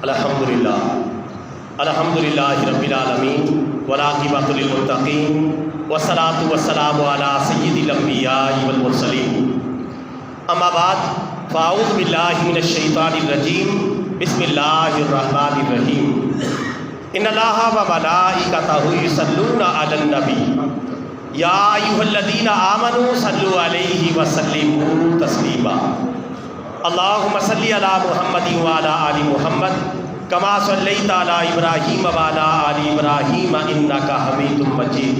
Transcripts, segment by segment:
الحمدللہ رب العالمین والعاقبۃ للمتقین والصلاۃ والسلام علی سید الانبیاء والمرسلین، اما بعد فاعوذ باللہ من الشیطان الرجیم، بسم اللہ الرحمن الرحیم۔ ان اللہ وملائکتہ یصلون علی النبی یا ایھا الذین آمنوا صلوا علیہ وسلموا تسلیما۔ اللہم صلی علی محمد وعلی آل محمد کما صلیت علی ابراہیم وعلی آل ابراہیم انک حمید مجید۔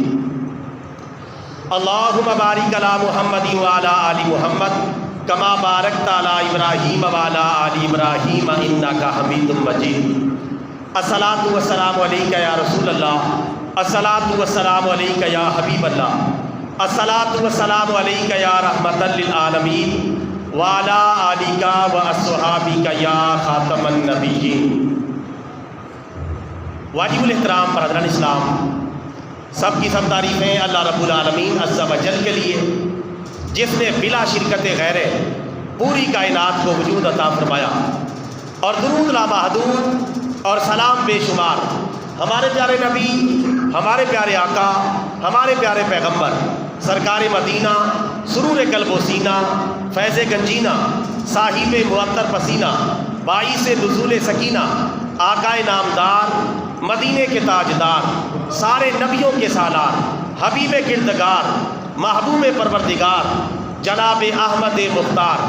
اللہم بارک علی محمد وعلی آل محمد کما بارکت علی ابراہیم وعلی آل ابراہیم انک حمید مجید۔ الصلاۃ والسلام علیک یا رسول اللہ، الصلاۃ والسلام علیک یا حبیب اللہ، الصلاۃ والسلام علیک یا رحمۃ للعالمین وعلی آلک واصحابک یا خاتم النبیین۔ واجب الاحترام برادران اسلام، سب کی سب تعریفیں اللہ رب العالمین عز و جل کے لیے، جس نے بلا شرکت غیرے پوری کائنات کو وجود عطا فرمایا، اور درود لامحدود اور سلام بے شمار ہمارے پیارے نبی، ہمارے پیارے آقا، ہمارے پیارے پیغمبر سرکار مدینہ، سرور قلب و سینہ، فیض گنجینہ، صاحب معطر پسینہ، باعث نزول سکینہ، آقا نامدار، مدینے کے تاجدار، سارے نبیوں کے سالار، حبیب کردگار، محبوب پروردگار، جناب احمد مختار،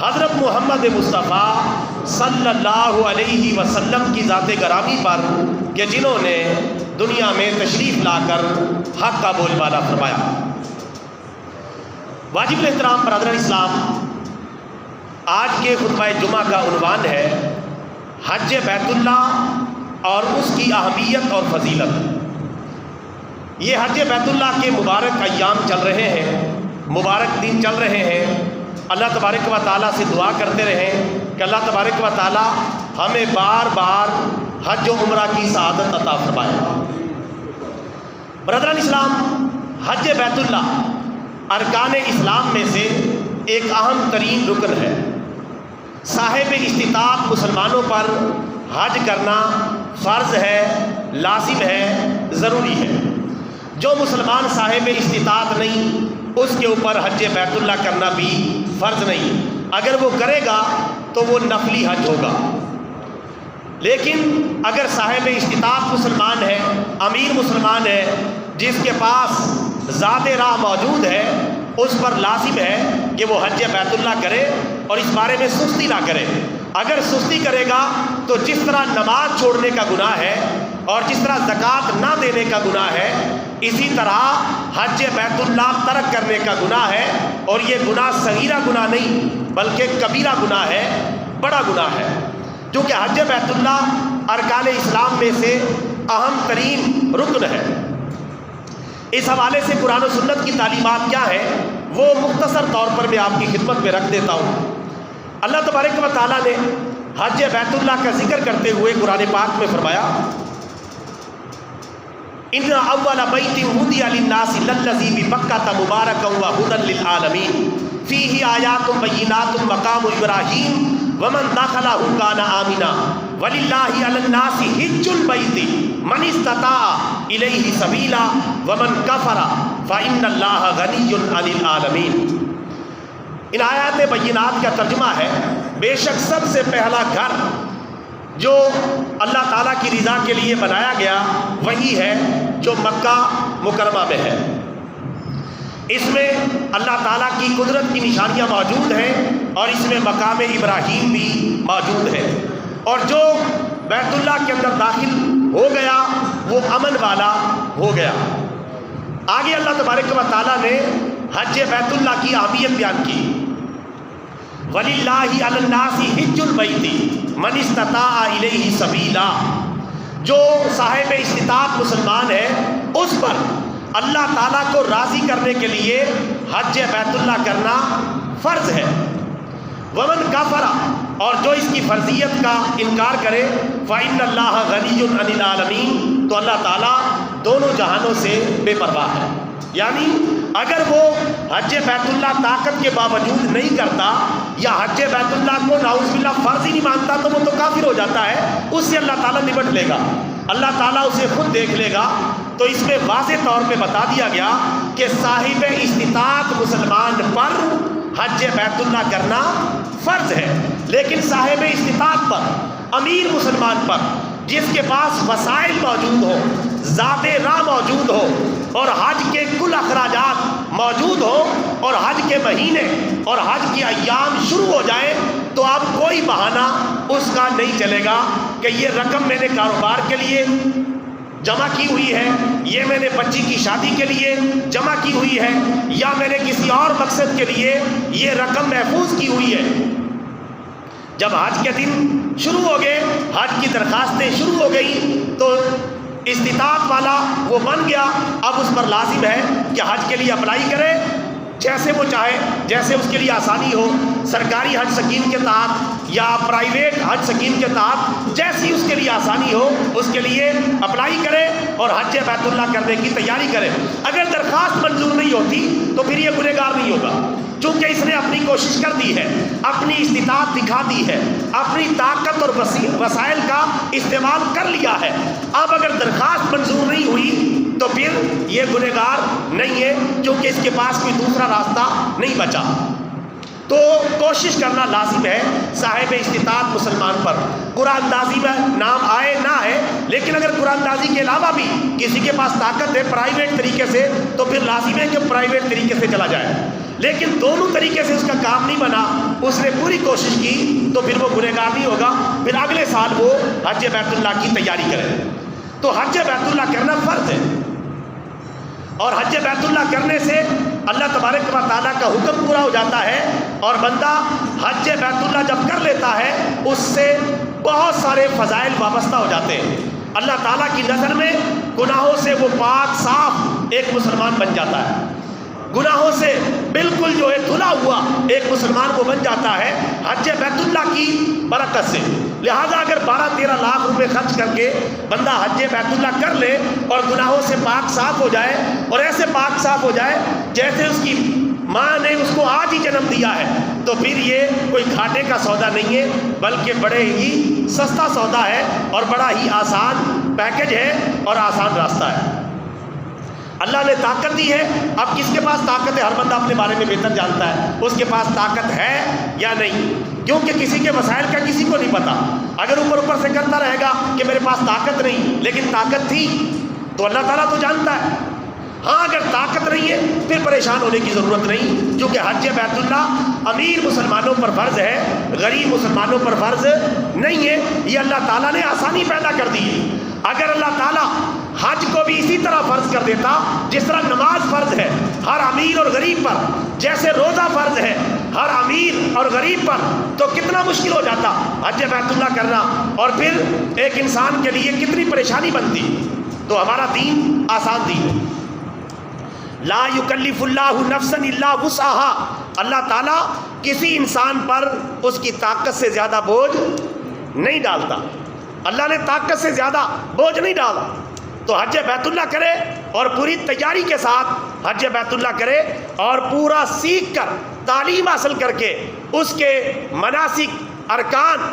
حضرت محمد مصطفیٰ صلی اللہ علیہ وسلم کی ذات گرامی پر کہ جنہوں نے دنیا میں تشریف لا کر حق کا بول بالا فرمایا۔ واجب الاحترام برادران اسلام، آج کے خطبہ جمعہ کا عنوان ہے حج بیت اللہ اور اس کی اہمیت اور فضیلت۔ یہ حج بیت اللہ کے مبارک ایام چل رہے ہیں، مبارک دن چل رہے ہیں۔ اللہ تبارک و تعالیٰ سے دعا کرتے رہیں کہ اللہ تبارک و تعالیٰ ہمیں بار بار حج و عمرہ کی سعادت عطا فرمائے۔ برادران اسلام، حج بیت اللہ ارکان اسلام میں سے ایک اہم ترین رکن ہے۔ صاحب استطاعت مسلمانوں پر حج کرنا فرض ہے، لازم ہے، ضروری ہے۔ جو مسلمان صاحب استطاعت نہیں، اس کے اوپر حج بیت اللہ کرنا بھی فرض نہیں۔ اگر وہ کرے گا تو وہ نفلی حج ہوگا۔ لیکن اگر صاحب استطاعت مسلمان ہے، امیر مسلمان ہے، جس کے پاس ذات راہ موجود ہے، اس پر لازم ہے کہ وہ حج بیت اللہ کرے اور اس بارے میں سستی نہ کرے۔ اگر سستی کرے گا تو جس طرح نماز چھوڑنے کا گناہ ہے اور جس طرح زکوٰۃ نہ دینے کا گناہ ہے، اسی طرح حج بیت اللہ ترک کرنے کا گناہ ہے، اور یہ گناہ صغیرہ گناہ نہیں بلکہ کبیرہ گناہ ہے، بڑا گناہ ہے، کیونکہ حج بیت اللہ ارکان اسلام میں سے اہم ترین رکن ہے۔ اس حوالے سے قرآن و سنت کی تعلیمات کیا ہے، وہ مختصر طور پر میں آپ کی خدمت میں رکھ دیتا ہوں۔ اللہ تبارک و تعالیٰ نے حج بیت اللہ کا ذکر کرتے ہوئے قرآن پاک میں فرمایا، ان اول بیت وضع للناس للذی ببکۃ مبارکا وہدی للعالمین فیہ آیات بینات مقام ابراہیم ومن دخلہ کان آمنا وللہ علی الناس حج البیت من استطاع الیہ سبیلا ومن کفر فإن اللہ غنی عن العالمین۔ ان آیات بینات کا ترجمہ ہے، بے شک سب سے پہلا گھر جو اللہ تعالیٰ کی رضا کے لیے بنایا گیا وہی ہے جو مکہ مکرمہ میں ہے۔ اس میں اللہ تعالیٰ کی قدرت کی نشانیاں موجود ہیں، اور اس میں مقام ابراہیم بھی موجود ہے، اور جو بیت اللہ کے اندر داخل ہو گیا وہ امن والا ہو گیا۔ آگے اللہ تبارک و تعالیٰ نے حج بیت اللہ کی اہمیت بیان کی، وَلِلَّهِ عَلَى النَّاسِ حِجُّ الْبَيْتِ مَنِ اسْتَطَاعَ إِلَيْهِ سَبِيلًا۔ جو صاحب استطاعت مسلمان ہے، اس پر اللہ تعالیٰ کو راضی کرنے کے لیے حج بیت اللہ کرنا فرض ہے۔ ومن کفر، اور جو اس کی فرضیت کا انکار کرے، فإن اللہ غنی عن العالمین، تو اللہ تعالیٰ دونوں جہانوں سے بے پرواہ ہے۔ یعنی اگر وہ حج بیت اللہ طاقت کے باوجود نہیں کرتا یا حج بیت اللہ کو نعوذ باللہ فرض ہی نہیں مانتا تو وہ تو کافر ہو جاتا ہے، اس سے اللہ تعالیٰ نمٹ لے گا، اللہ تعالیٰ اسے خود دیکھ لے گا۔ تو اس میں واضح طور پہ بتا دیا گیا کہ صاحب استطاعت مسلمان پر حج بیت اللہ کرنا فرض ہے، لیکن صاحب استطاعت پر، امیر مسلمان پر، جس کے پاس وسائل موجود ہو، ذات راہ موجود ہو اور حج کے کل اخراجات موجود ہو اور حج کے مہینے اور حج کے ایام شروع ہو جائے تو اب کوئی بہانہ اس کا نہیں چلے گا کہ یہ رقم میں نے کاروبار کے لیے جمع کی ہوئی ہے، یہ میں نے بچی کی شادی کے لیے جمع کی ہوئی ہے، یا میں نے کسی اور مقصد کے لیے یہ رقم محفوظ کی ہوئی ہے۔ جب حج کے دن شروع ہو گئے، حج کی درخواستیں شروع ہو گئی تو استطاعت والا وہ بن گیا، اب اس پر لازم ہے کہ حج کے لیے اپلائی کرے جیسے وہ چاہے، جیسے اس کے لیے آسانی ہو، سرکاری حج سکیم کے تحت یا پرائیویٹ حج سکیم کے تحت، جیسی اس کے لیے آسانی ہو اس کے لیے اپلائی کرے اور حج بیت اللہ کرنے کی تیاری کرے۔ اگر درخواست منظور نہیں ہوتی تو پھر یہ گنہگار نہیں ہوگا، چونکہ اس نے اپنی کوشش کر دی ہے، اپنی استطاعت دکھا دی ہے، اپنی طاقت اور وسائل کا استعمال کر لیا ہے۔ اب اگر درخواست منظور نہیں ہوئی تو پھر یہ گنہگار نہیں ہے، کیونکہ اس کے پاس کوئی دوسرا راستہ نہیں بچا۔ تو کوشش کرنا لازم ہے صاحب استطاعت مسلمان پر، قرآن اندازی میں نام آئے نہ آئے، لیکن اگر قرآن اندازی کے علاوہ بھی کسی کے پاس طاقت ہے پرائیویٹ طریقے سے تو پھر لازم ہے کہ پرائیویٹ طریقے سے چلا جائے، لیکن دونوں طریقے سے اس کا کام نہیں بنا، اس نے پوری کوشش کی تو پھر وہ گنہگار نہیں ہوگا، پھر اگلے سال وہ حج بیت اللہ کی تیاری کرے۔ تو حج بیت اللہ کرنا فرض ہے، اور حج بیت اللہ کرنے سے اللہ تبارک و تعالیٰ کا حکم پورا ہو جاتا ہے، اور بندہ حج بیت اللہ جب کر لیتا ہے اس سے بہت سارے فضائل وابستہ ہو جاتے ہیں۔ اللہ تعالیٰ کی نظر میں گناہوں سے وہ پاک صاف ایک مسلمان بن جاتا ہے، گناہوں سے بالکل جو ہے دھلا ہوا ایک مسلمان کو بن جاتا ہے حج بیت اللہ کی برکت سے۔ لہذا اگر 12-13 لاکھ روپے خرچ کر کے بندہ حج بیت اللہ کر لے اور گناہوں سے پاک صاف ہو جائے، اور ایسے پاک صاف ہو جائے جیسے اس کی ماں نے اس کو آج ہی جنم دیا ہے، تو پھر یہ کوئی گھاٹے کا سودا نہیں ہے، بلکہ بڑے ہی سستا سودا ہے اور بڑا ہی آسان پیکج ہے اور آسان راستہ ہے۔ اللہ نے طاقت دی ہے، اب کس کے پاس طاقت ہے ہر بندہ اپنے بارے میں بہتر جانتا ہے، اس کے پاس طاقت ہے یا نہیں، کیونکہ کسی کے وسائل کا کسی کو نہیں پتا۔ اگر اوپر سے کرتا رہے گا کہ میرے پاس طاقت نہیں لیکن طاقت تھی تو اللہ تعالیٰ تو جانتا ہے۔ ہاں اگر طاقت نہیں ہے پھر پریشان ہونے کی ضرورت نہیں، کیونکہ حج بیت اللہ امیر مسلمانوں پر فرض ہے، غریب مسلمانوں پر فرض نہیں ہے، یہ اللہ تعالیٰ نے آسانی پیدا کر دی ہے۔ اگر اللہ تعالیٰ حج کو بھی اسی طرح فرض کر دیتا جس طرح نماز فرض ہے ہر امیر اور غریب پر، جیسے روزہ فرض ہے ہر امیر اور غریب پر، تو کتنا مشکل ہو جاتا حج بیت اللہ کرنا، اور پھر ایک انسان کے لیے کتنی پریشانی بنتی۔ تو ہمارا دین آسان دین ہے، لا یکلف اللہ نفسا الا وسعها، اللہ تعالیٰ کسی انسان پر اس کی طاقت سے زیادہ بوجھ نہیں ڈالتا، اللہ نے طاقت سے زیادہ بوجھ نہیں ڈالا۔ تو حج بیت اللہ کرے اور پوری تیاری کے ساتھ حج بیت اللہ کرے، اور پورا سیکھ کر تعلیم حاصل کر کے اس کے مناسک ارکان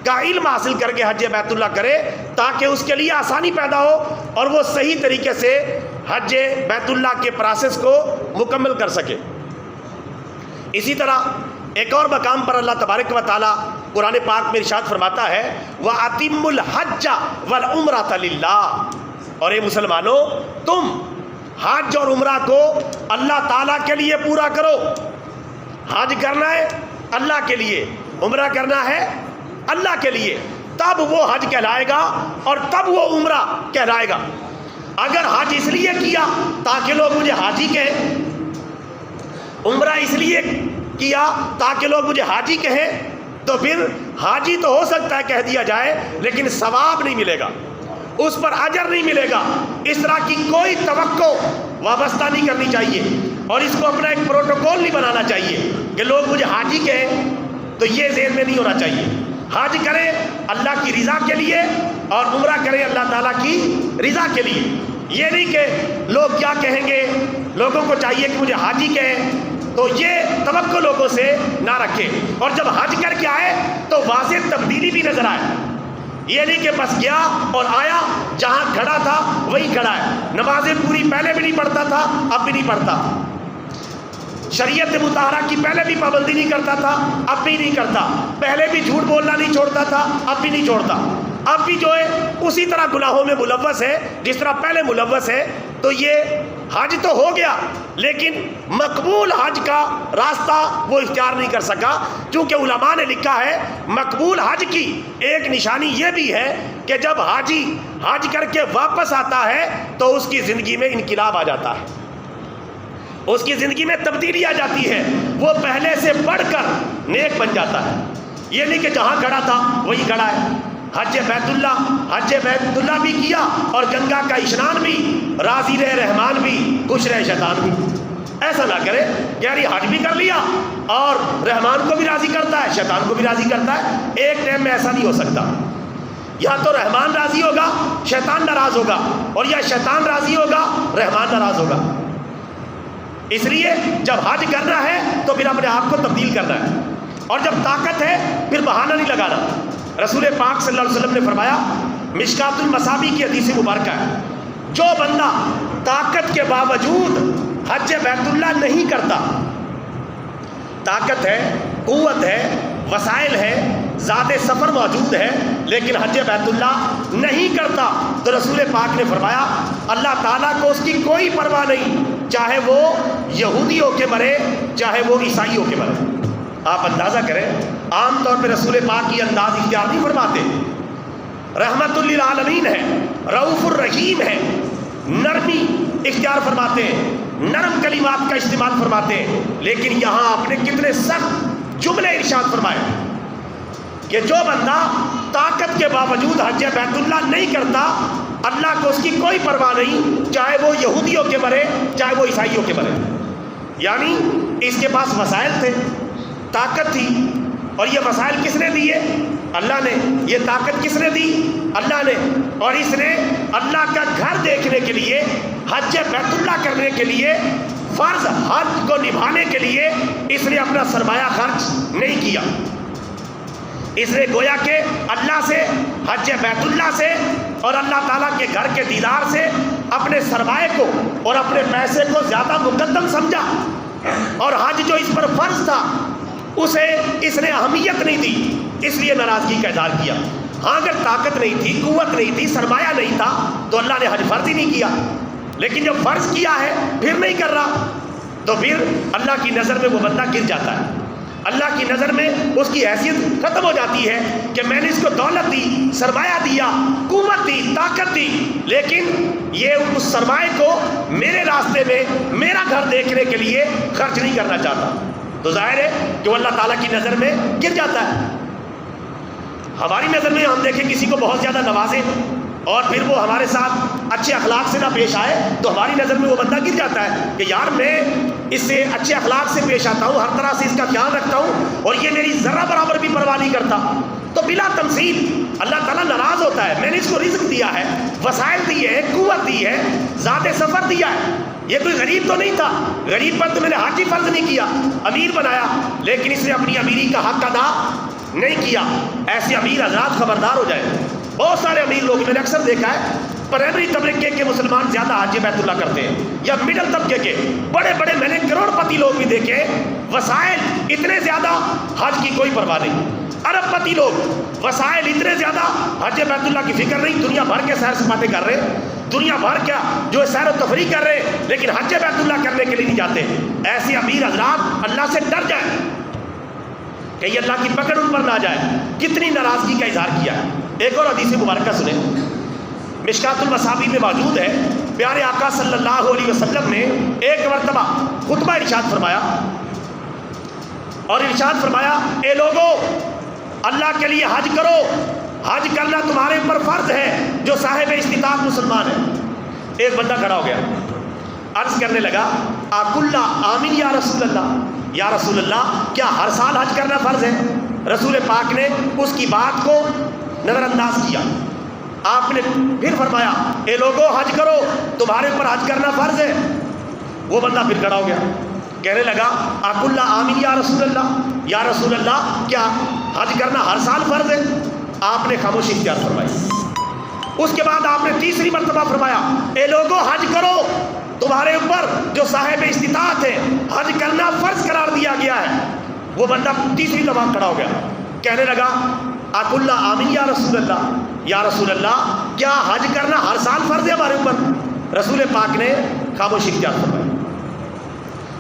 کا علم حاصل کر کے حج بیت اللہ کرے، تاکہ اس کے لیے آسانی پیدا ہو اور وہ صحیح طریقے سے حج بیت اللہ کے پروسیس کو مکمل کر سکے۔ اسی طرح ایک اور مقام پر اللہ تبارک و تعالیٰ قرآن پاک میں ارشاد فرماتا ہے وَأَتِمُّ الْحَجَّ وَالْعُمْرَةَ لِلَّهِ، اور اے مسلمانوں تم حج اور عمرہ کو اللہ تعالیٰ کے لیے پورا کرو۔ حج کرنا ہے اللہ کے لیے، عمرہ کرنا ہے اللہ کے لیے، تب وہ حج کہلائے گا اور تب وہ عمرہ کہلائے گا۔ اگر حج اس لیے کیا تاکہ لوگ مجھے حاجی کہیں، عمرہ اس لیے کیا تاکہ لوگ مجھے حاجی کہیں، تو پھر حاجی تو ہو سکتا ہے کہہ دیا جائے لیکن ثواب نہیں ملے گا، اس پر اجر نہیں ملے گا۔ اس طرح کی کوئی توقع وابستہ نہیں کرنی چاہیے، اور اس کو اپنا ایک پروٹوکول نہیں بنانا چاہیے کہ لوگ مجھے حاجی کہیں، تو یہ ذہن میں نہیں ہونا چاہیے۔ حج کریں اللہ کی رضا کے لیے اور عمرہ کریں اللہ تعالیٰ کی رضا کے لیے، یہ نہیں کہ لوگ کیا کہیں گے لوگوں کو چاہیے کہ مجھے حاجی کہیں، تو یہ توقع لوگوں سے نہ رکھے، اور جب حج کر کے آئے تو واضح تبدیلی بھی نظر آئے، یہ نہیں کہ بس گیا اور آیا جہاں کھڑا تھا وہی کھڑا ہے، نمازیں پوری پہلے بھی نہیں پڑھتا تھا اب بھی نہیں پڑھتا، شریعت مطہرہ کی پہلے بھی پابندی نہیں کرتا تھا اب بھی نہیں کرتا، پہلے بھی جھوٹ بولنا نہیں چھوڑتا تھا اب بھی نہیں چھوڑتا، اب بھی جو ہے اسی طرح گناہوں میں ملوث ہے جس طرح پہلے ملوث ہے۔ تو یہ حج تو ہو گیا لیکن مقبول حج کا راستہ وہ اختیار نہیں کر سکا، چونکہ علماء نے لکھا ہے مقبول حج کی ایک نشانی یہ بھی ہے کہ جب حاجی حج کر کے واپس آتا ہے تو اس کی زندگی میں انقلاب آ جاتا ہے، اس کی زندگی میں تبدیلی آ جاتی ہے، وہ پہلے سے بڑھ کر نیک بن جاتا ہے، یہ نہیں کہ جہاں کھڑا تھا وہی کھڑا ہے۔ حج بیت اللہ بھی کیا اور گنگا کا اشنان بھی، راضی رہے رحمان بھی خوش رہے شیطان بھی، ایسا نہ کرے کہ یار حج بھی کر لیا اور رحمان کو بھی راضی کرتا ہے شیطان کو بھی راضی کرتا ہے، ایک ٹائم میں ایسا نہیں ہو سکتا، یا تو رحمان راضی ہوگا شیطان ناراض ہوگا، اور یا شیطان راضی ہوگا رحمان ناراض ہوگا۔ اس لیے جب حج کرنا ہے تو پھر اپنے آپ کو تبدیل کرنا ہے، اور جب طاقت ہے پھر بہانہ نہیں لگانا۔ رسول پاک صلی اللہ علیہ وسلم نے فرمایا، مشکات المصابیح کی حدیث مبارکہ ہے، جو بندہ طاقت کے باوجود حج بیت اللہ نہیں کرتا، طاقت ہے، قوت ہے، وسائل ہے، ذات سفر موجود ہے لیکن حج بیت اللہ نہیں کرتا، تو رسول پاک نے فرمایا اللہ تعالیٰ کو اس کی کوئی پرواہ نہیں، چاہے وہ یہودی ہو کے مرے چاہے وہ عیسائی ہو کے مرے۔ آپ اندازہ کریں، عام طور پہ رسول پاک کی انداز اختیار نہیں فرماتے، رحمت للعالمین ہے، رؤوف الرحیم ہے، نرمی اختیار فرماتے ہیں، نرم کلمات کا استعمال فرماتے ہیں، لیکن یہاں آپ نے کتنے سخت جملے ارشاد فرمائے کہ جو بندہ طاقت کے باوجود حج بیت اللہ نہیں کرتا اللہ کو اس کی کوئی پرواہ نہیں، چاہے وہ یہودیوں کے مرے چاہے وہ عیسائیوں کے مرے۔ یعنی اس کے پاس وسائل تھے، طاقت تھی، اور یہ وسائل کس نے دیے؟ اللہ نے۔ یہ طاقت کس نے دی؟ اللہ نے۔ اور اس نے اللہ کا گھر دیکھنے کے لیے، حج بیت اللہ کرنے کے لیے، فرض حج کو نبھانے کے لیے اس نے اپنا سرمایہ خرچ نہیں کیا، اس نے گویا کہ اللہ سے، حج بیت اللہ سے اور اللہ تعالیٰ کے گھر کے دیدار سے اپنے سرمایہ کو اور اپنے پیسے کو زیادہ مقدم سمجھا، اور حج جو اس پر فرض تھا اسے اس نے اہمیت نہیں دی، اس لیے ناراضگی کا اظہار کیا۔ ہاں اگر طاقت نہیں تھی، قوت نہیں تھی، سرمایہ نہیں تھا تو اللہ نے حج فرض ہی نہیں کیا، لیکن جب فرض کیا ہے پھر نہیں کر رہا تو پھر اللہ کی نظر میں وہ بندہ گر جاتا ہے، اللہ کی نظر میں اس کی حیثیت ختم ہو جاتی ہے کہ میں نے اس کو دولت دی، سرمایہ دیا، قوت دی، طاقت دی، لیکن یہ اس سرمایہ کو میرے راستے میں میرا گھر دیکھنے کے لیے خرچ نہیں کرنا چاہتا، تو ظاہر ہے کہ وہ اللہ تعالیٰ کی نظر میں گر جاتا ہے۔ ہماری نظر میں ہم دیکھیں کسی کو بہت زیادہ نوازیں اور پھر وہ ہمارے ساتھ اچھے اخلاق سے نہ پیش آئے تو ہماری نظر میں وہ بندہ گر جاتا ہے کہ یار میں اس سے اچھے اخلاق سے پیش آتا ہوں، ہر طرح سے اس کا خیال رکھتا ہوں اور یہ میری ذرہ برابر بھی پرواہ نہیں کرتا، تو بلا تمثیل اللہ تعالیٰ ناراض ہوتا ہے۔ میں نے اس کو رزق دیا ہے، وسائل دیے ہیں، قوت دی ہے، ذات سفر دیا ہے، یہ کوئی غریب تو نہیں تھا، غریب پر تو میں نے حج ہی فرض نہیں کیا، امیر بنایا لیکن اس نے اپنی امیری کا حق ادا نہیں کیا۔ ایسے امیر حضرات خبردار ہو جائے، بہت سارے امیر لوگ میں نے اکثر دیکھا ہے پرائمری طبقے کے مسلمان زیادہ حج بیت اللہ کرتے ہیں، یا مڈل طبقے کے بڑے بڑے میں نے کروڑ پتی لوگ بھی دیکھے، وسائل اتنے زیادہ حج کی کوئی پرواہ نہیں، ارب پتی لوگ وسائل اتنے زیادہ حج بیت اللہ کی فکر نہیں، دنیا بھر کے سیر سپاٹے کر رہے ہیں، دنیا بھر کیا جو سیر و تفریح کر رہے ہیں لیکن حج بیت اللہ کرنے کے لیے نہیں جاتے۔ ایسے امیر حضرات اللہ سے ڈر جائیں کہ یہ اللہ کی پکڑ ان پر نہ جائے، کتنی ناراضگی کا اظہار کیا ہے۔ ایک اور حدیث مبارکہ سنیں، مشکات المصابیح میں موجود ہے، پیارے آقا صلی اللہ علیہ وسلم نے ایک مرتبہ خطبہ ارشاد فرمایا اور ارشاد فرمایا اے لوگو اللہ کے لیے حج کرو، حج کرنا تمہارے اوپر فرض ہے جو صاحب استطاعت مسلمان ہے۔ ایک بندہ کھڑا ہو گیا، عرض کرنے لگا آکلّہ آمین یا رسول اللہ، یا رسول اللہ کیا ہر سال حج کرنا فرض ہے؟ رسول پاک نے اس کی بات کو نظر انداز کیا، آپ نے پھر فرمایا اے لوگو حج کرو، تمہارے اوپر حج کرنا فرض ہے۔ وہ بندہ پھر کھڑا ہو گیا، کہنے لگا اقول آمین یا رسول اللہ، یا رسول اللہ کیا حج کرنا ہر سال فرض ہے؟ آپ نے خاموشی اختیار فرمائی۔ اس کے بعد آپ نے تیسری مرتبہ فرمایا اے لوگو حج کرو، تمہارے اوپر جو صاحب استطاعت ہے حج کرنا فرض قرار دیا گیا ہے۔ وہ بندہ تیسری دفعہ کھڑا ہو گیا، کہنے لگا اقول آمین یا رسول اللہ، یا رسول اللہ کیا حج کرنا ہر سال فرض ہے ہمارے اوپر؟ رسول پاک نے خاموشی اختیار فرمائی،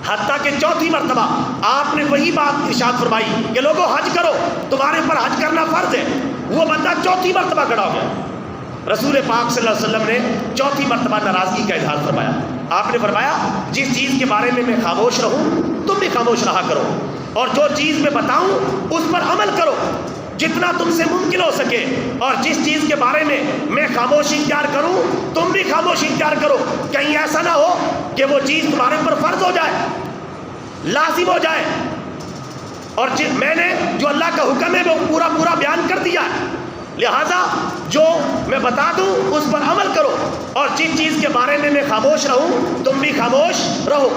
حتیٰ کہ چوتھی مرتبہ آپ نے وہی بات ارشاد فرمائی کہ لوگوں حج کرو، تمہارے اوپر حج کرنا فرض ہے۔ وہ بندہ چوتھی مرتبہ کھڑا ہو گیا۔ رسول پاک صلی اللہ علیہ وسلم نے چوتھی مرتبہ ناراضگی کا اظہار فرمایا۔ آپ نے فرمایا جس چیز کے بارے میں خاموش رہوں تم بھی خاموش رہا کرو، اور جو چیز میں بتاؤں اس پر عمل کرو جتنا تم سے ممکن ہو سکے، اور جس چیز کے بارے میں خاموشی اختیار کروں تم بھی خاموشی اختیار کرو، کہیں ایسا نہ ہو کہ وہ چیز تمہارے اوپر فرض ہو جائے، لازم ہو جائے۔ اور میں نے جو اللہ کا حکم ہے وہ پورا پورا بیان کر دیا ہے، لہذا جو میں بتا دوں اس پر عمل کرو، اور جس چیز کے بارے میں خاموش رہوں تم بھی خاموش رہو۔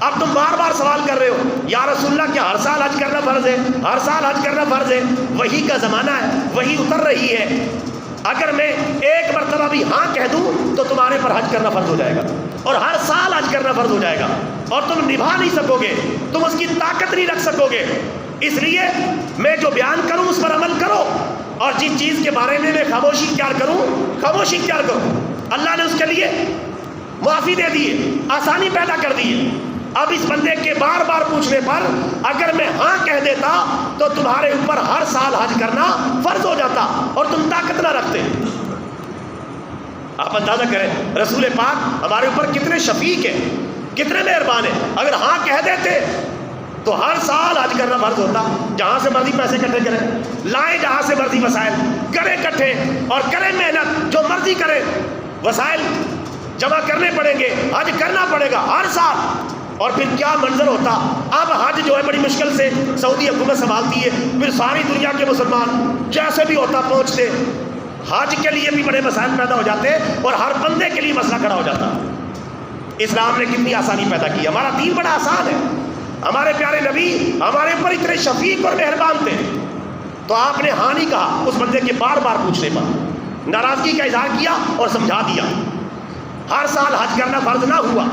اب تم بار بار سوال کر رہے ہو یا رسول اللہ کیا ہر سال حج کرنا فرض ہے؟ ہر سال حج کرنا فرض ہے؟ وہی کا زمانہ ہے، وہی اتر رہی ہے۔ اگر میں ایک مرتبہ بھی ہاں کہہ دوں تو تمہارے پر حج کرنا فرض ہو جائے گا، اور ہر سال حج کرنا فرض ہو جائے گا، اور تم نبھا نہیں سکو گے، تم اس کی طاقت نہیں رکھ سکو گے۔ اس لیے میں جو بیان کروں اس پر عمل کرو، اور جس چیز کے بارے میں خاموشی اختیار کروں خاموشی اختیار کرو۔ اللہ نے اس کے لیے معافی دے دی ہے، آسانی پیدا کر دی ہے۔ اب اس بندے کے بار بار پوچھنے پر اگر میں ہاں کہہ دیتا تو تمہارے اوپر ہر سال حج کرنا فرض ہو جاتا، اور تم طاقت نہ رکھتے۔ آپ اندازہ کریں رسول پاک ہمارے اوپر کتنے شفیق ہیں، کتنے مہربان ہیں۔ اگر ہاں کہہ دیتے تو ہر سال حج کرنا فرض ہوتا۔ جہاں سے مرضی پیسے اکٹھے کریں، لائیں جہاں سے مرضی وسائل کریں اکٹھے، اور کریں محنت جو مرضی کریں، وسائل جمع کرنے پڑیں گے، حج کرنا پڑے گا ہر سال۔ اور پھر کیا منظر ہوتا۔ اب حج جو ہے بڑی مشکل سے سعودی حکومت سنبھالتی ہے، پھر ساری دنیا کے مسلمان جیسے بھی ہوتا پہنچتے، حج کے لیے بھی بڑے مسائل پیدا ہو جاتے، اور ہر بندے کے لیے مسئلہ کھڑا ہو جاتا۔ اسلام نے کتنی آسانی پیدا کی، ہمارا دین بڑا آسان ہے۔ ہمارے پیارے نبی ہمارے اوپر اتنے شفیق اور مہربان تھے، تو آپ نے ہاں نہیں کہا اس بندے کے بار بار پوچھنے پر، ناراضگی کا اظہار کیا اور سمجھا دیا۔ ہر سال حج کرنا فرض نہ ہوا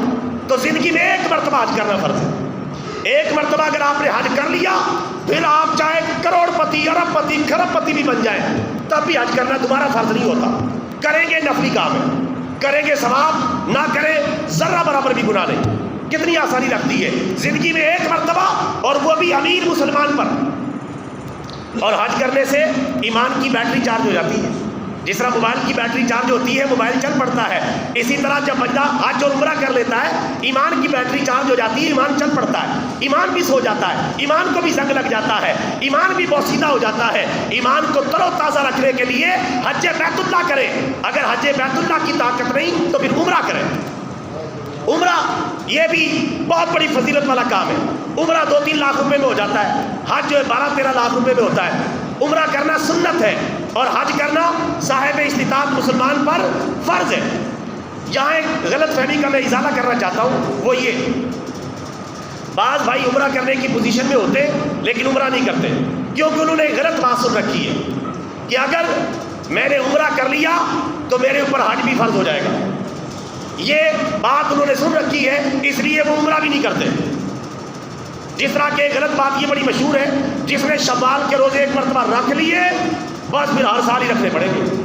تو زندگی میں ایک مرتبہ حج کرنا فرض ہے۔ ایک مرتبہ اگر آپ نے حج کر لیا، پھر آپ چاہے کروڑ پتی، ارب پتی، کھرب پتی بھی بن جائیں، تب بھی حج کرنا دوبارہ فرض نہیں ہوتا۔ کریں گے نفلی کام ہے، کریں گے ثواب، نہ کریں ذرہ برابر بھی گناہ نہیں۔ کتنی آسانی رکھتی ہے زندگی میں ایک مرتبہ، اور وہ بھی امیر مسلمان پر۔ اور حج کرنے سے ایمان کی بیٹری چارج ہو جاتی ہے، جس طرح موبائل کی بیٹری چارج ہوتی ہے موبائل چل پڑتا ہے، اسی طرح جب بندہ حج اور عمرہ کر لیتا ہے ایمان کی بیٹری چارج ہو جاتی ہے، ایمان چل پڑتا ہے، ایمان بھی سو جاتا ہے، ایمان کو بھی زنگ لگ جاتا ہے، ایمان بھی بوسیدہ ہو جاتا ہے۔ ایمان کو تر و تازہ رکھنے کے لیے حج بیت اللہ کریں، اگر حج بیت اللہ کی طاقت نہیں تو پھر عمرہ کریں۔ عمرہ یہ بھی بہت بڑی فضیلت والا کام ہے۔ عمرہ 2-3 لاکھ روپے میں ہو جاتا ہے، حج جو ہے 12-13 لاکھ روپے میں ہوتا ہے۔ عمرہ کرنا سنت ہے، اور حج کرنا صاحب استطاعت مسلمان پر فرض ہے۔ یہاں ایک غلط فہمی کا میں ازالہ کرنا چاہتا ہوں، وہ یہ بعض بھائی عمرہ کرنے کی پوزیشن میں ہوتے لیکن عمرہ نہیں کرتے، کیونکہ انہوں نے غلط معصوم رکھی ہے کہ اگر میں نے عمرہ کر لیا تو میرے اوپر حج بھی فرض ہو جائے گا۔ یہ بات انہوں نے سن رکھی ہے، اس لیے وہ عمرہ بھی نہیں کرتے۔ جس طرح کہ غلط بات یہ بڑی مشہور ہے، جس نے شوال کے روزے ایک مرتبہ رکھ لیے بس پھر ہر سال ہی رکھنے پڑیں گے۔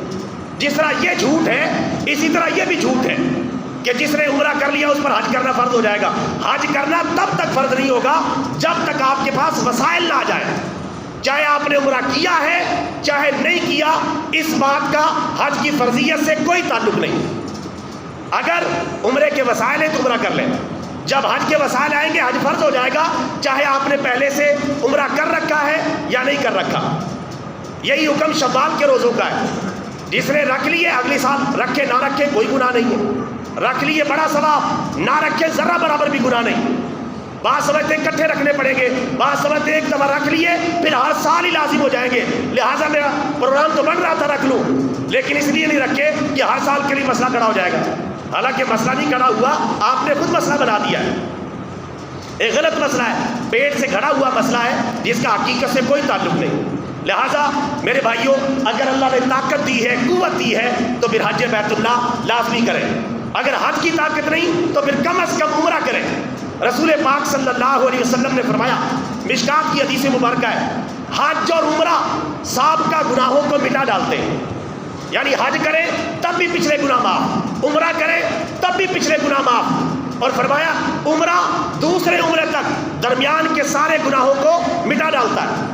جس طرح یہ جھوٹ ہے اسی طرح یہ بھی جھوٹ ہے کہ جس نے عمرہ کر لیا اس پر حج کرنا فرض ہو جائے گا۔ حج کرنا تب تک فرض نہیں ہوگا جب تک آپ کے پاس وسائل نہ آ جائے، چاہے آپ نے عمرہ کیا ہے چاہے نہیں کیا، اس بات کا حج کی فرضیت سے کوئی تعلق نہیں۔ اگر عمرے کے وسائل ہیں تو عمرہ کر لیں، جب حج کے وسائل آئیں گے حج فرض ہو جائے گا، چاہے آپ نے پہلے سے عمرہ کر رکھا ہے یا نہیں کر رکھا۔ یہی حکم شوال کے روزوں کا ہے، جس نے رکھ لیے اگلے سال رکھے نہ رکھے کوئی گناہ نہیں ہے، رکھ لیے بڑا ثواب، نہ رکھے ذرہ برابر بھی گناہ نہیں۔ بعض سمجھتے اکٹھے رکھنے پڑیں گے، بعض سمجھتے ایک دفعہ رکھ لیے پھر ہر سال ہی لازم ہو جائیں گے، لہٰذا میرا پروگرام تو بن رہا تھا رکھ لوں، لیکن اس لیے نہیں رکھے کہ ہر سال کے لیے مسئلہ کھڑا ہو جائے گا۔ حالانکہ مسئلہ نہیں کھڑا ہوا، آپ نے خود مسئلہ بنا دیا ہے، ایک غلط مسئلہ ہے، پیٹ سے کھڑا ہوا مسئلہ ہے جس کا حقیقت سے کوئی تعلق نہیں۔ لہٰذا میرے بھائیوں، اگر اللہ نے طاقت دی ہے، قوت دی ہے، تو پھر حج بیت اللہ لازمی کریں۔ اگر حج کی طاقت نہیں تو پھر کم از کم عمرہ کریں۔ رسول پاک صلی اللہ علیہ وسلم نے فرمایا، مشکات کی حدیث مبارکہ ہے، حج اور عمرہ سابقہ گناہوں کو مٹا ڈالتے ہیں۔ یعنی حج کریں تب بھی پچھلے گناہ معاف، عمرہ کریں تب بھی پچھلے گناہ معاف، اور فرمایا عمرہ دوسرے عمرے تک درمیان کے سارے گناہوں کو مٹا ڈالتا ہے۔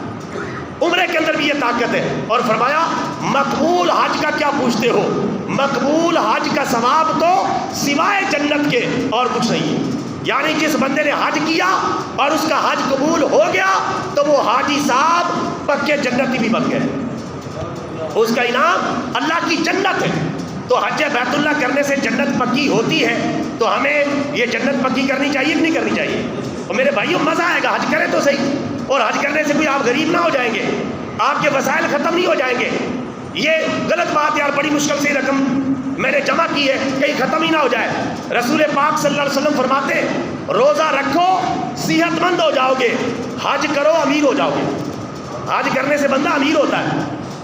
عمرے کے اندر بھی یہ طاقت ہے۔ اور فرمایا مقبول حج کا کیا پوچھتے ہو، مقبول حج کا ثواب تو سوائے جنت کے اور کچھ نہیں ہے۔ یعنی جس بندے نے حج کیا اور اس کا حج قبول ہو گیا تو وہ حاجی صاحب پکے جنتی بھی بن گئے، اس کا انعام اللہ کی جنت ہے۔ تو حج بیت اللہ کرنے سے جنت پکی ہوتی ہے، تو ہمیں یہ جنت پکی کرنی چاہیے کہ نہیں کرنی چاہیے؟ اور میرے بھائیوں مزہ آئے گا، حج کریں تو صحیح، اور حج کرنے سے کوئی آپ غریب نہ ہو جائیں گے، آپ کے وسائل ختم نہیں ہو جائیں گے۔ یہ غلط بات یار، بڑی مشکل سے رقم میں نے جمع کی ہے، کہیں ختم ہی نہ ہو جائے۔ رسول پاک صلی اللہ علیہ وسلم فرماتے ہیں روزہ رکھو صحت مند ہو جاؤ گے، حج کرو امیر ہو جاؤ گے۔ حج کرنے سے بندہ امیر ہوتا ہے،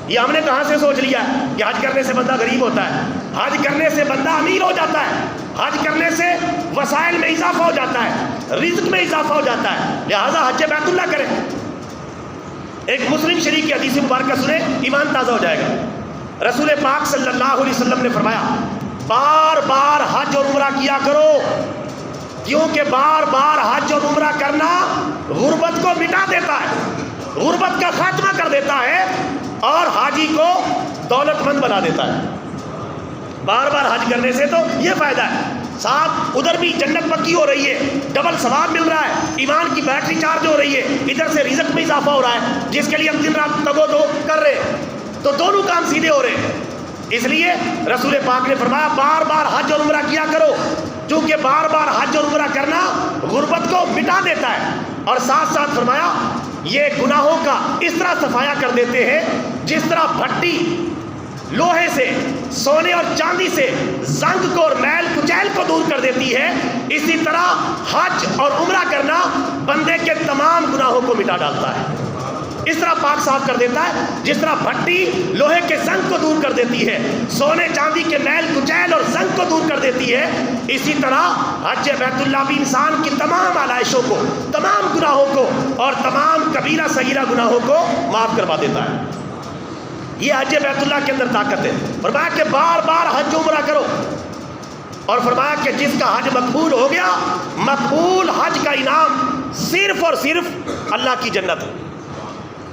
یہ ہم نے کہاں سے سوچ لیا کہ حج کرنے سے بندہ غریب ہوتا ہے؟ حج کرنے سے بندہ امیر ہو جاتا ہے، حج کرنے سے وسائل میں اضافہ ہو جاتا ہے، رزق میں اضافہ ہو جاتا ہے۔ لہٰذا حج بیت اللہ کریں۔ ایک مسلم شریف کی حدیث مبارکہ سنیں، ایمان تازہ ہو جائے گا۔ رسول پاک صلی اللہ علیہ وسلم نے فرمایا بار بار حج اور عمرہ کیا کرو، کیونکہ بار بار حج اور عمرہ کرنا غربت کو مٹا دیتا ہے، غربت کا خاتمہ کر دیتا ہے، اور حاجی کو دولت مند بنا دیتا ہے۔ بار بار حج کرنے سے تو یہ فائدہ ہے، ساتھ ادھر بھی جنت پکی ہو رہی ہے، ڈبل ثواب مل رہا ہے، ایمان کی بیٹری چارج ہو رہی ہے، ادھر سے رزق میں اضافہ ہو رہا ہے جس کے لیے ہم دن رات تگ و دو کر رہے ہیں، تو دونوں کام سیدھے ہو رہے ہیں۔ اس لیے رسول پاک نے فرمایا بار بار حج اور عمرہ کیا کرو، کیونکہ بار بار حج اور عمرہ کرنا غربت کو مٹا دیتا ہے، اور ساتھ ساتھ فرمایا یہ گناہوں کا اس طرح صفایا کر دیتے ہیں جس طرح بھٹی لوہے سے، سونے اور چاندی سے زنگ کو اور میل کچیل کو دور کر دیتی ہے، اسی طرح حج اور عمرہ کرنا بندے کے تمام گناہوں کو مٹا ڈالتا ہے، اس طرح پاک صاف کر دیتا ہے جس طرح بھٹی لوہے کے زنگ کو دور کر دیتی ہے، سونے چاندی کے میل کچیل اور زنگ کو دور کر دیتی ہے، اسی طرح حج بیت اللہ بھی انسان کی تمام علائشوں کو، تمام گناہوں کو اور تمام کبیرہ صغیرہ گناہوں کو معاف کروا دیتا ہے۔ یہ حج بیت اللہ کے اندر طاقت ہے۔ فرمایا کہ بار بار حج عمرہ کرو، اور فرمایا کہ جس کا حج مقبول ہو گیا، مقبول حج کا انعام صرف اور صرف اللہ کی جنت ہے۔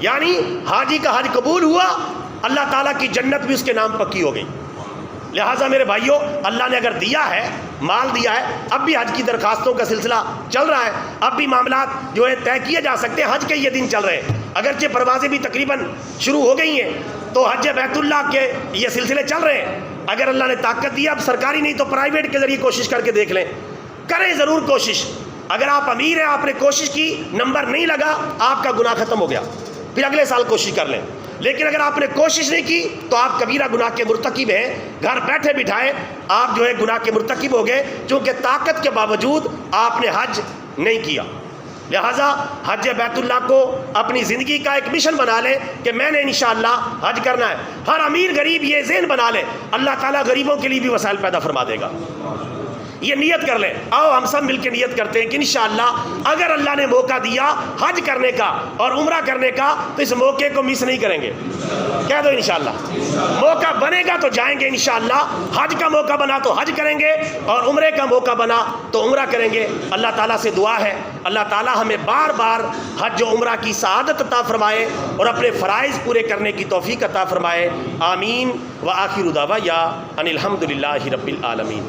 یعنی حاجی کا حج قبول ہوا، اللہ تعالیٰ کی جنت بھی اس کے نام پکی ہو گئی۔ لہٰذا میرے بھائیوں، اللہ نے اگر دیا ہے، مال دیا ہے، اب بھی حج کی درخواستوں کا سلسلہ چل رہا ہے، اب بھی معاملات جو ہے طے کیے جا سکتے ہیں، حج کے یہ دن چل رہے ہیں، اگرچہ پروازیں بھی تقریباً شروع ہو گئی ہیں، تو حج بیت اللہ کے یہ سلسلے چل رہے ہیں۔ اگر اللہ نے طاقت دی، اب سرکاری نہیں تو پرائیویٹ کے ذریعے کوشش کر کے دیکھ لیں، کریں ضرور کوشش۔ اگر آپ امیر ہیں، آپ نے کوشش کی، نمبر نہیں لگا، آپ کا گناہ ختم ہو گیا، پھر اگلے سال کوشش کر لیں۔ لیکن اگر آپ نے کوشش نہیں کی تو آپ کبیرہ گناہ کے مرتکب ہیں، گھر بیٹھے بٹھائے آپ جو ہے گناہ کے مرتکب ہو گئے، چونکہ طاقت کے باوجود آپ نے حج نہیں کیا۔ لہٰذا حج بیت اللہ کو اپنی زندگی کا ایک مشن بنا لیں کہ میں نے انشاءاللہ حج کرنا ہے۔ ہر امیر غریب یہ ذہن بنا لے، اللہ تعالیٰ غریبوں کے لیے بھی وسائل پیدا فرما دے گا۔ یہ نیت کر لیں، آؤ ہم سب مل کے نیت کرتے ہیں کہ انشاءاللہ اگر اللہ نے موقع دیا حج کرنے کا اور عمرہ کرنے کا تو اس موقع کو مس نہیں کریں گے۔ کہہ دو انشاءاللہ، موقع بنے گا تو جائیں گے انشاءاللہ، حج کا موقع بنا تو حج کریں گے، اور عمرے کا موقع بنا تو عمرہ کریں گے۔ اللہ تعالیٰ سے دعا ہے اللہ تعالیٰ ہمیں بار بار حج و عمرہ کی سعادت عطا فرمائے اور اپنے فرائض پورے کرنے کی توفیق عطا فرمائے۔ آمین۔ وآخر دعوانا ان الحمد للہ رب العالمین۔